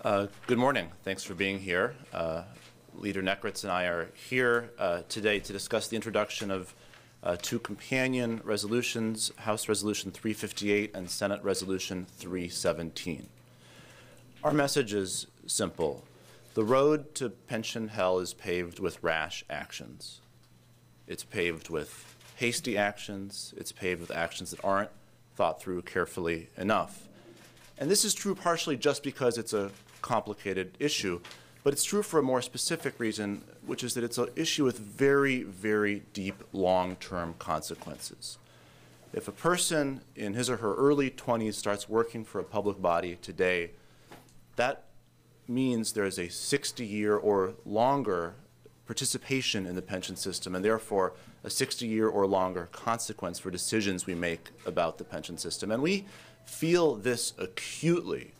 Good morning. Thanks for being here. Leader Nekritz and I are here today to discuss the introduction of two companion resolutions, House Resolution 358 and Senate Resolution 317. Our message is simple. The road to pension hell is paved with rash actions. It's paved with hasty actions. It's paved with actions that aren't thought through carefully enough. And this is true partially just because it's a complicated issue, but it's true for a more specific reason, which is that it's an issue with very, very deep long-term consequences. If a person in his or her early 20s starts working for a public body today, that means there is a 60-year or longer participation in the pension system, and therefore a 60-year or longer consequence for decisions we make about the pension system. And we feel this acutely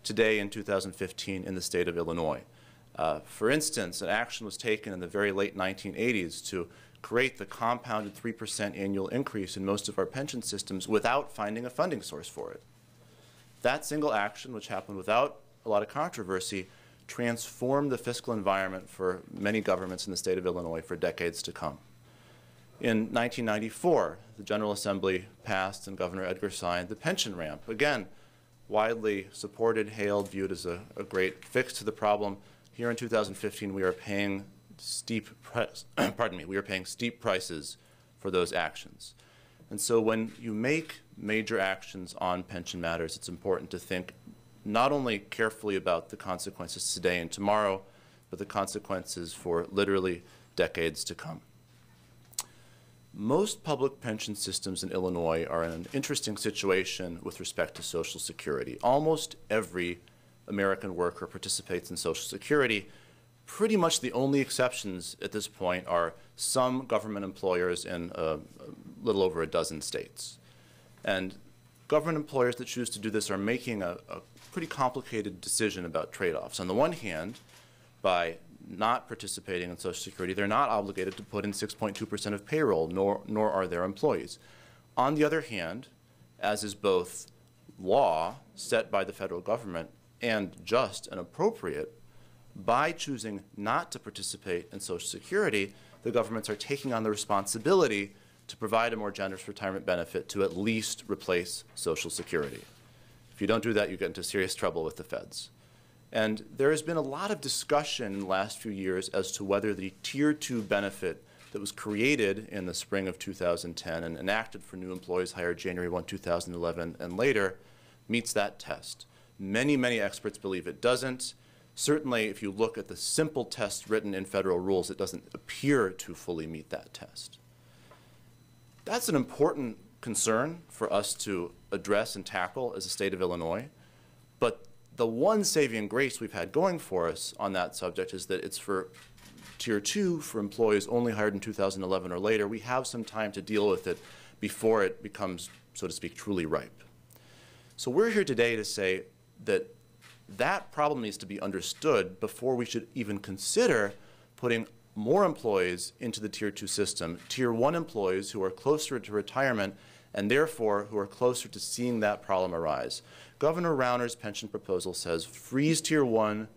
today in 2015 in the state of Illinois. For instance, an action was taken in the very late 1980s to create the compounded 3% annual increase in most of our pension systems without finding a funding source for it. That single action, which happened without a lot of controversy, transformed the fiscal environment for many governments in the state of Illinois for decades to come. In 1994, the General Assembly passed and Governor Edgar signed the pension ramp. Again, widely supported, hailed, viewed as a great fix to the problem. Here in 2015, we are paying steep prices for those actions. And so when you make major actions on pension matters, it's important to think not only carefully about the consequences today and tomorrow, but the consequences for literally decades to come. Most public pension systems in Illinois are in an interesting situation with respect to Social Security. Almost every American worker participates in Social Security. Pretty much the only exceptions at this point are some government employers in a little over a dozen states. And government employers that choose to do this are making a pretty complicated decision about trade-offs. On the one hand, by not participating in Social Security, they're not obligated to put in 6.2% of payroll, nor are their employees. On the other hand, as is both law set by the federal government and just and appropriate, by choosing not to participate in Social Security, the governments are taking on the responsibility to provide a more generous retirement benefit to at least replace Social Security. If you don't do that, you get into serious trouble with the feds. And there has been a lot of discussion in the last few years as to whether the Tier 2 benefit that was created in the spring of 2010 and enacted for new employees hired January 1, 2011 and later meets that test. Many, many experts believe it doesn't. Certainly, if you look at the simple test written in federal rules, it doesn't appear to fully meet that test. That's an important concern for us to address and tackle as a state of Illinois. But the one saving grace we've had going for us on that subject is that it's for Tier 2 for employees only hired in 2011 or later. We have some time to deal with it before it becomes, so to speak, truly ripe. So we're here today to say that that problem needs to be understood before we should even consider putting more employees into the Tier 2 system, Tier 1 employees who are closer to retirement and therefore who are closer to seeing that problem arise. Governor Rauner's pension proposal says freeze Tier 1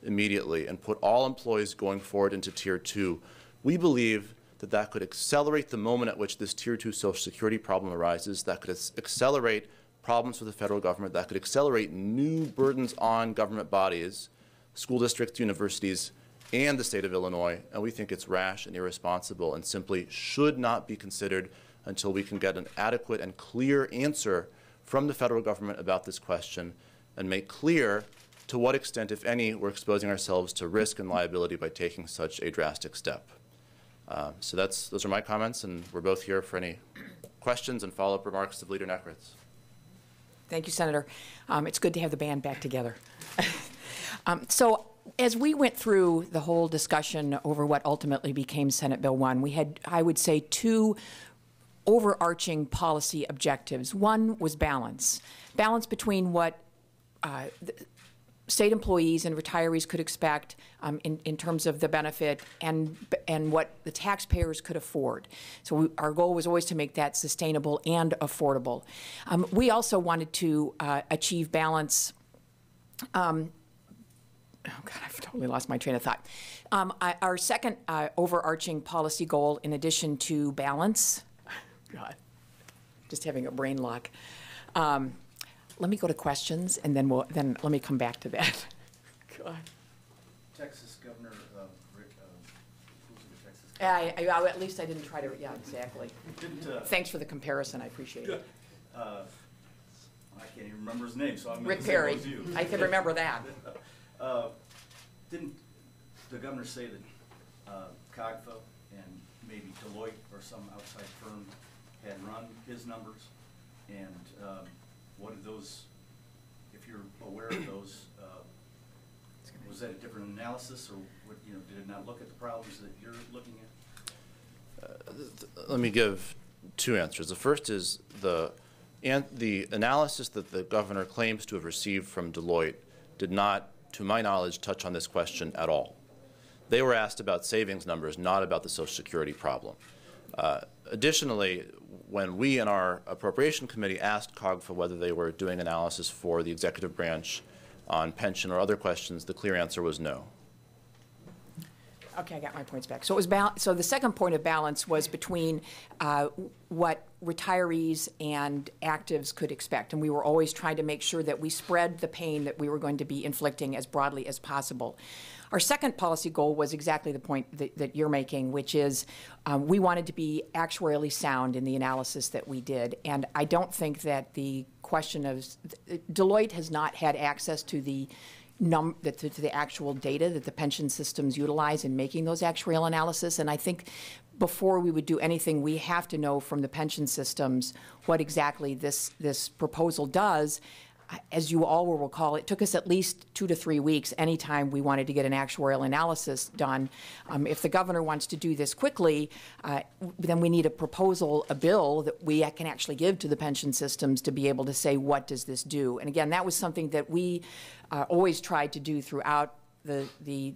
immediately and put all employees going forward into Tier 2. We believe that that could accelerate the moment at which this Tier 2 Social Security problem arises, that could accelerate problems with the federal government, that could accelerate new burdens on government bodies, school districts, universities, and the state of Illinois, and we think it's rash and irresponsible and simply should not be considered until we can get an adequate and clear answer from the federal government about this question and make clear to what extent, if any, we're exposing ourselves to risk and liability by taking such a drastic step. So those are my comments, and we're both here for any questions and follow-up remarks of Leader Nekritz. Thank you, Senator. It's good to have the band back together. So as we went through the whole discussion over what ultimately became Senate Bill 1, we had, I would say, two overarching policy objectives. One was balance. Balance between what state employees and retirees could expect in terms of the benefit and what the taxpayers could afford. So our goal was always to make that sustainable and affordable. We also wanted to achieve balance totally lost my train of thought. Our second overarching policy goal, in addition to balance, God, just having a brain lock. Let me go to questions, and then let me come back to that. God. Texas Governor Rick, who's the Texas governor? At least I didn't try to, yeah, exactly. Thanks for the comparison, I appreciate it. I can't even remember his name, so I'm Rick Perry. I can remember that. Didn't the governor say that COGFA and maybe Deloitte or some outside firm had run his numbers? And what did those, if you're aware of those, was that a different analysis, or what, did it not look at the problems that you're looking at? Let me give two answers. The first is the analysis that the governor claims to have received from Deloitte did not, to my knowledge, touch on this question at all. They were asked about savings numbers, not about the Social Security problem. Additionally, when we in our appropriation committee asked COGFA whether they were doing analysis for the executive branch on pension or other questions, the clear answer was no. Okay, I got my points back. So it was so the second point of balance was between what retirees and actives could expect, and we were always trying to make sure that we spread the pain that we were going to be inflicting as broadly as possible. Our second policy goal was exactly the point that you're making, which is we wanted to be actuarially sound in the analysis that we did, and I don't think that the question of Deloitte has not had access to the to the actual data that the pension systems utilize in making those actuarial analysis. And I think before we would do anything, we have to know from the pension systems what exactly this proposal does. As you all will recall, it took us at least 2 to 3 weeks anytime we wanted to get an actuarial analysis done. If the governor wants to do this quickly, then we need a proposal, a bill that we can actually give to the pension systems to be able to say, what does this do? And again, that was something that we always tried to do throughout the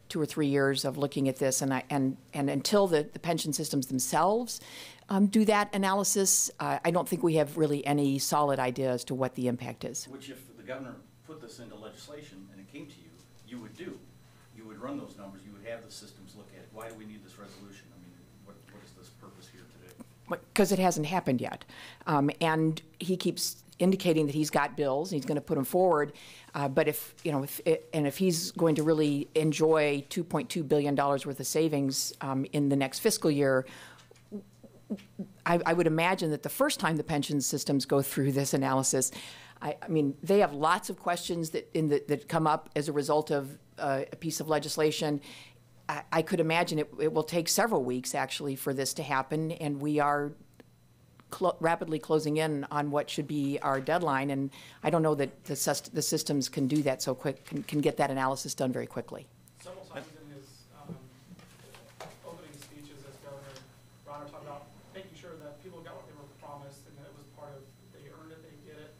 2 or 3 years of looking at this, and until the pension systems themselves do that analysis, I don't think we have really any solid idea as to what the impact is. Which, if the governor put this into legislation and it came to you, you would do. You would run those numbers. You would have the systems look at it. Why do we need this resolution? I mean, what is this purpose here today? Because it hasn't happened yet, and he keeps indicating that he's got bills and he's going to put them forward. But if he's going to really enjoy $2.2 billion worth of savings in the next fiscal year, I would imagine that the first time the pension systems go through this analysis, I mean, they have lots of questions that come up as a result of a piece of legislation. I could imagine it will take several weeks, actually, for this to happen, and we are rapidly closing in on what should be our deadline, and I don't know that the systems can do that so quick, can get that analysis done very quickly. Several times in his opening speeches as Governor, Rauner talked about making sure that people got what they were promised and that it was part of, they earned it, they get it.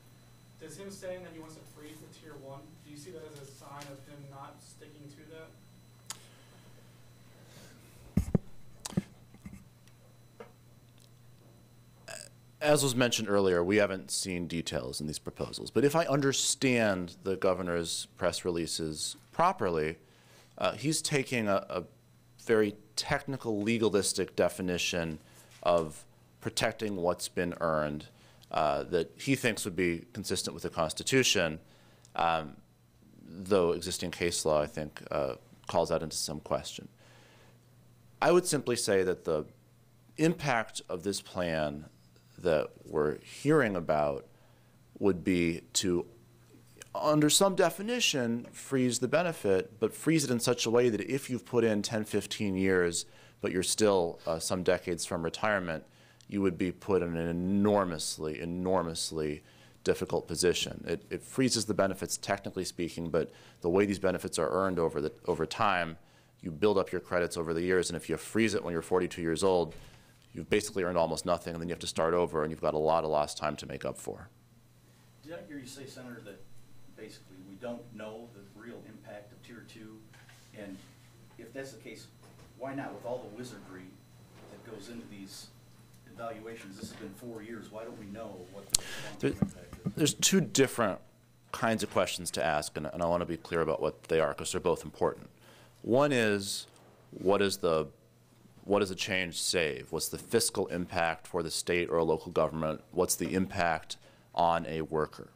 Does him saying that he wants to freeze the Tier 1, do you see that as a sign of him not sticking to that? As was mentioned earlier, we haven't seen details in these proposals. But if I understand the governor's press releases properly, he's taking a very technical, legalistic definition of protecting what's been earned that he thinks would be consistent with the Constitution, though existing case law, I think, calls that into some question. I would simply say that the impact of this plan that we're hearing about would be to, under some definition, freeze the benefit, but freeze it in such a way that if you've put in 10, 15 years, but you're still some decades from retirement, you would be put in an enormously, enormously difficult position. It freezes the benefits, technically speaking, but the way these benefits are earned over time, you build up your credits over the years, and if you freeze it when you're 42 years old, you've basically earned almost nothing, and then you have to start over, and you've got a lot of lost time to make up for. Did I hear you say, Senator, that basically we don't know the real impact of Tier 2? And if that's the case, why not, with all the wizardry that goes into these evaluations? This has been 4 years. Why don't we know what the long-term impact is? There's two different kinds of questions to ask, and I want to be clear about what they are because they're both important. One is, what does a change save? What's the fiscal impact for the state or a local government? What's the impact on a worker?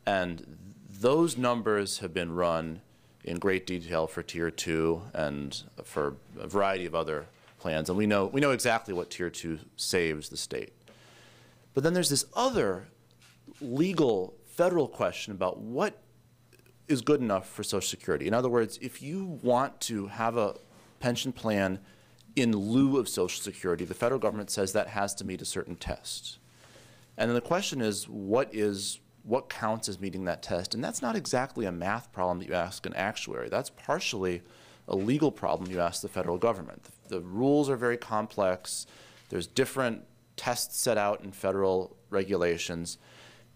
And those numbers have been run in great detail for Tier 2 and for a variety of other plans, and we know exactly what Tier 2 saves the state. But then there's this other legal federal question about what is good enough for Social Security. In other words, if you want to have a pension plan in lieu of Social Security, the federal government says that has to meet a certain test. And then the question is, what counts as meeting that test? And that's not exactly a math problem that you ask an actuary. That's partially a legal problem you ask the federal government. The rules are very complex. There's different tests set out in federal regulations.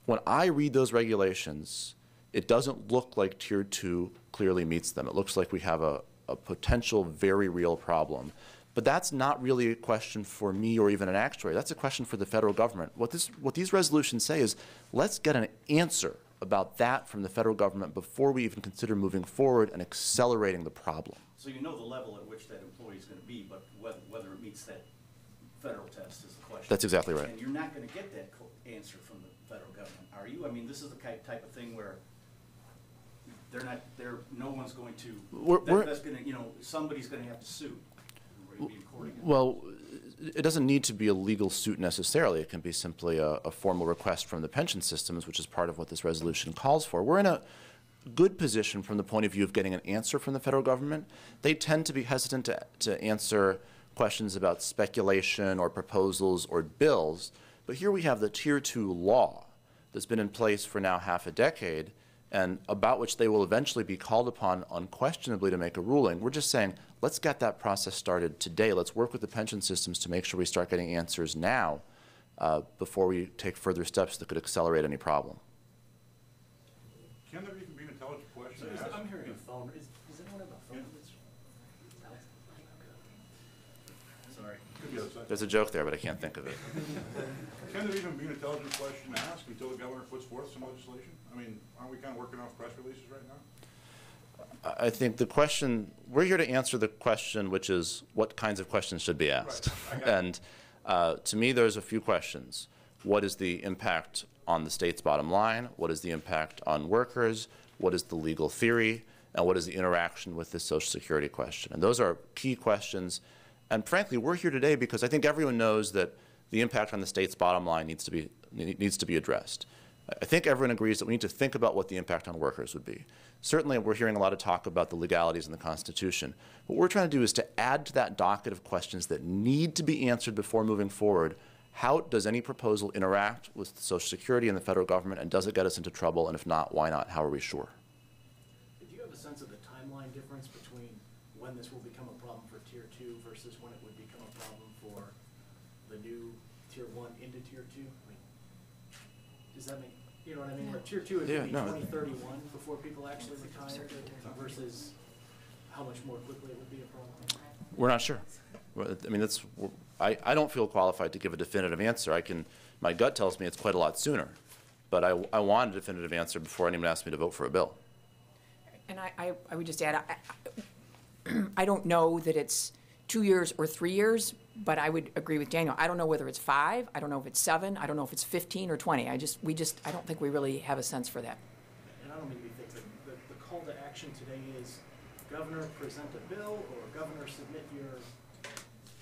When I read those regulations, it doesn't look like Tier 2 clearly meets them. It looks like we have a potential very real problem. But that's not really a question for me or even an actuary. That's a question for the federal government. What these resolutions say is, let's get an answer about that from the federal government before we even consider moving forward and accelerating the problem. So you know the level at which that employee is going to be, but whether it meets that federal test is the question. That's exactly right. And you're not going to get that answer from the federal government, are you? I mean, this is the type of thing where no one's going to, that's going to, somebody's going to have to sue. Well, it doesn't need to be a legal suit necessarily. It can be simply a formal request from the pension systems, which is part of what this resolution calls for. We're in a good position from the point of view of getting an answer from the federal government. They tend to be hesitant to answer questions about speculation or proposals or bills. But here we have the Tier 2 law that's been in place for now half a decade and about which they will eventually be called upon unquestionably to make a ruling. We're just saying, let's get that process started today. Let's work with the pension systems to make sure we start getting answers now before we take further steps that could accelerate any problem. Can there even be an intelligent question? So I'm hearing a phone. Does anyone have a phone? Sorry. There's a joke there, but I can't think of it. Can there even be an intelligent question to ask until the governor puts forth some legislation? I mean, aren't we kind of working off press releases right now? I think the question, we're here to answer the question, which is what kinds of questions should be asked. Right. And to me, there's a few questions. What is the impact on the state's bottom line? What is the impact on workers? What is the legal theory? And what is the interaction with the Social Security question? And those are key questions. And frankly, we're here today because I think everyone knows that the impact on the state's bottom line needs to be addressed. I think everyone agrees that we need to think about what the impact on workers would be. Certainly, we're hearing a lot of talk about the legalities in the Constitution. What we're trying to do is to add to that docket of questions that need to be answered before moving forward. How does any proposal interact with Social Security and the federal government, and does it get us into trouble? And if not, why not? How are we sure? Do you have a sense of the timeline difference between when this will become a problem for Tier 2 versus when it would become a problem for the new Tier 1 into Tier 2? I mean, does that make, you know what I mean? Like Tier 2 would be 2031 before people actually retire versus how much more quickly it would be a problem? We're not sure. I mean, I don't feel qualified to give a definitive answer. My gut tells me it's quite a lot sooner, but I want a definitive answer before anyone asks me to vote for a bill. And I would just add, I don't know that it's 2 years or 3 years, but I would agree with Daniel. I don't know whether it's 5. I don't know if it's 7. I don't know if it's 15 or 20. I don't think we really have a sense for that. And I don't mean to be thick, but the call to action today is Governor, present a bill, or Governor, submit your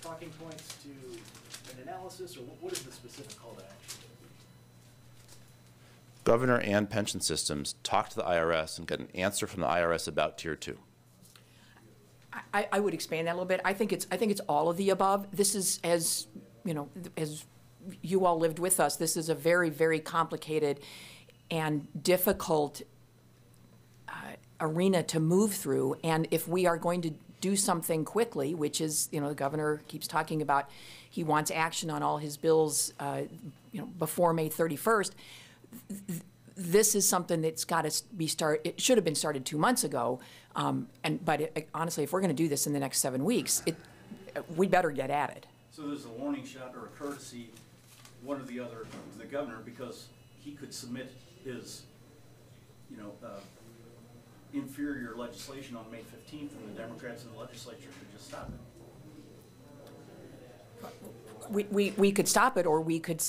talking points to an analysis, or what is the specific call to action? Governor and pension systems talk to the IRS and get an answer from the IRS about Tier 2. I would expand that a little bit. I think it's all of the above. This is, as you know, as you all lived with us, this is a very, very complicated and difficult arena to move through. And if we are going to do something quickly, which is, you know, the governor keeps talking about, he wants action on all his bills, before May 31st. This is something that's got to be it should have been started 2 months ago. But honestly, if we're going to do this in the next 7 weeks, we better get at it. So there's a warning shot or a courtesy, one or the other, to the governor, because he could submit his inferior legislation on May 15th, and the Democrats in the legislature could just stop it. We could stop it, or we could,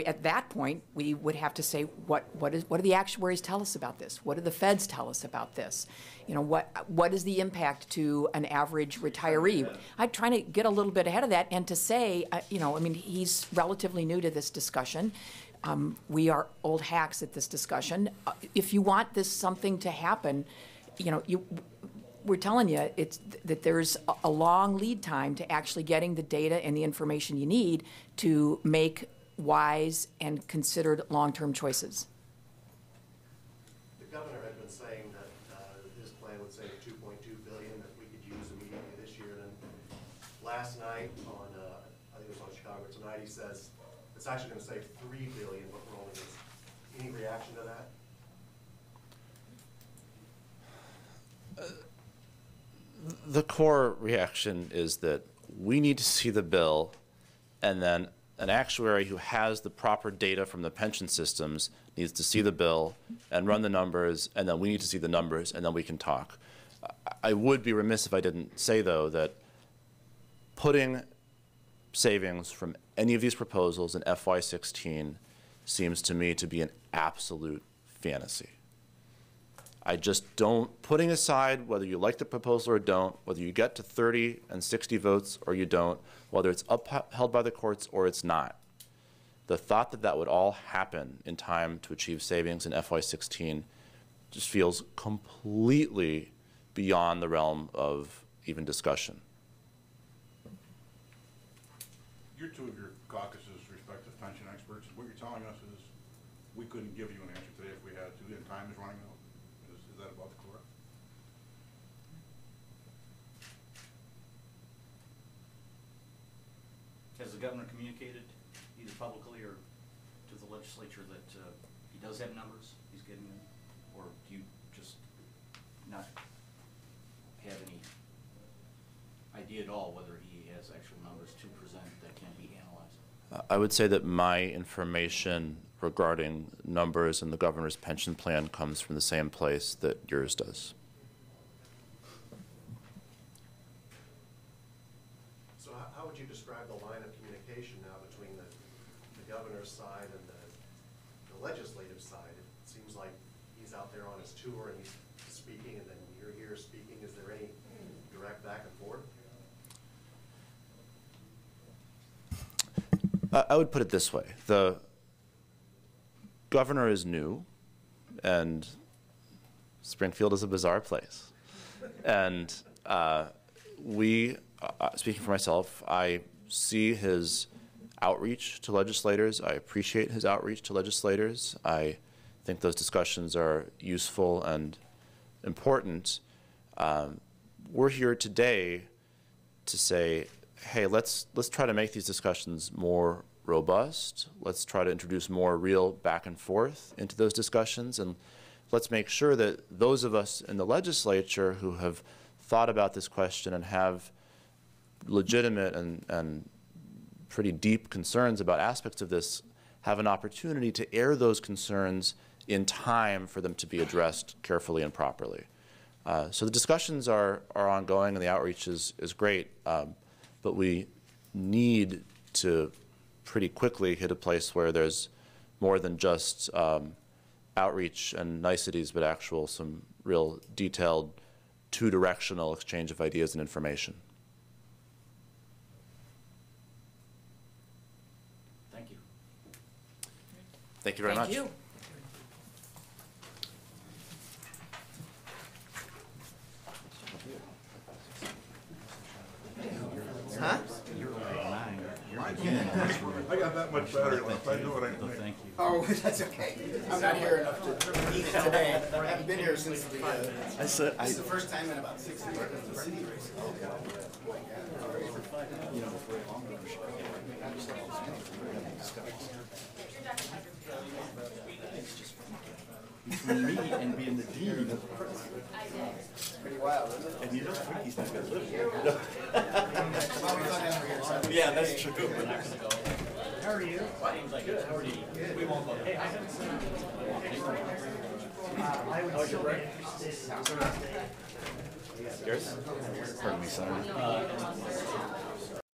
at that point, we would have to say, what do the actuaries tell us about this? What do the feds tell us about this? You know, what is the impact to an average retiree? I'm trying to get a little bit ahead of that and to say, you know, I mean, he's relatively new to this discussion. We are old hacks at this discussion. If you want something to happen, you know, we're telling you that there's a long lead time to actually getting the data and the information you need to make wise and considered long-term choices. The governor had been saying that his plan would save $2.2 billion that we could use immediately this year. And then last night on, I think it was on Chicago Tonight, he says it's actually going to save $3 billion, but we're only just. Any reaction to that? The core reaction is that we need to see the bill, and then an actuary who has the proper data from the pension systems needs to see the bill and run the numbers, and then we need to see the numbers, and then we can talk. I would be remiss if I didn't say, though, that putting savings from any of these proposals in FY16 seems to me to be an absolute fantasy. I just don't, putting aside whether you like the proposal or don't, whether you get to 30 and 60 votes or you don't, whether it's upheld by the courts or it's not, the thought that that would all happen in time to achieve savings in FY16 just feels completely beyond the realm of even discussion. You're two of your caucus's respective pension experts. What you're telling us is we couldn't give you an answer today if we had to, and time is running out. Is that about correct? Has the governor communicated, either publicly or to the legislature, that he does have numbers he's getting them? Or do you just not have any idea at all whether he has actual numbers to present that can be analyzed? I would say that my information regarding numbers in the governor's pension plan comes from the same place that yours does. So how would you describe the line of communication now between the governor's side and the legislative side? It seems like he's out there on his tour and he's speaking, and then you're here speaking. Is there any direct back and forth? I would put it this way. The governor is new, and Springfield is a bizarre place. And speaking for myself, I see his outreach to legislators. I appreciate his outreach to legislators. I think those discussions are useful and important. We're here today to say, hey, let's try to make these discussions more robust. Let's try to introduce more real back and forth into those discussions, and let's make sure that those of us in the legislature who have thought about this question and have legitimate and pretty deep concerns about aspects of this have an opportunity to air those concerns in time for them to be addressed carefully and properly. So the discussions are ongoing, and the outreach is great, but we need to pretty quickly hit a place where there's more than just outreach and niceties, but actual some real detailed two-directional exchange of ideas and information. Thank you. Thank you very much. Thank you. Huh? I got that much battery left. I know what I think. Thank you. Oh, that's okay. I'm not here enough to eat it today. I haven't been here since the, this is the first time in about 6 years. Between me and being the dean. Pretty wild, isn't it? And you don't think he's not going to live here. Well, we thought that we were here. Yeah, that's true. We're not going to go. How are you? Seems like good. How are you? We won't go. Hey, I haven't seen you. I would still be interested in Yours? Pardon me, Senator.